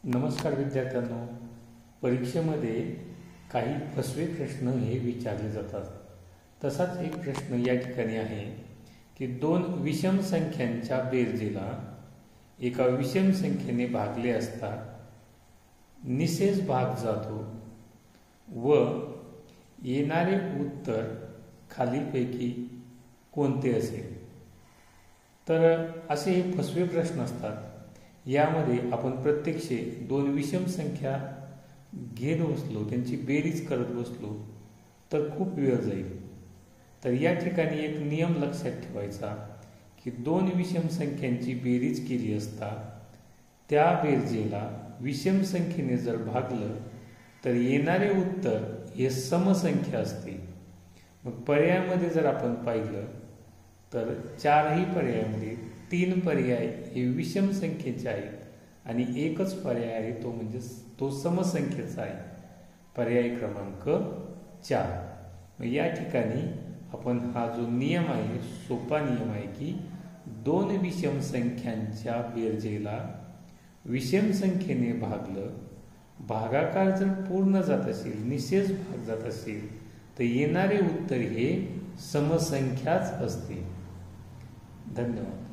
नमस्कार विद्यार्थ्यांनो, परीक्षेमध्ये काही फसवे प्रश्न हे विचारले जातात। तसाच एक प्रश्न या ठिकाणी आहे की दोन विषम संख्यांच्या बेरजेला एका विषम संख्येने भागले असता निशेष भाग जातो व येणारे उत्तर खालीलपैकी कोणते असेल। तर असे हे फसवे प्रश्न असतात। यामध्ये आपण प्रत्यक्ष दोन विषम संख्या घेत बसलो, त्यांची बेरीज करत बसलो तर खूप वेळ जाईल। तर या ठिकाणी एक नियम लक्षात ठेवायचा की दोन विषम संख्यांची बेरीज केली असता त्या बेरजेला विषम संख्येने जर भागलं तर येणारे उत्तर हे समसंख्या असते। मग पर्यायामध्ये जर आपण पाहिलं तर चारही पर्यायामध्ये तीन पर्याय हे विषम संख्येचे आहेत आणि एकच पर्याय आहे तो म्हणजे तो समसंख्येचा आहे, पर्याय क्रमांक 4। मग या ठिकाणी आपण हा जो नियम आहे, सोपा नियम आहे की दोन विषम संख्यांच्या बेरजेला विषम संख्येने भागलं, भागाकार जर पूर्ण जात असेल, निशेष भाग जात असेल तर येणारे उत्तर हे समसंख्याच असते। धन्यवाद।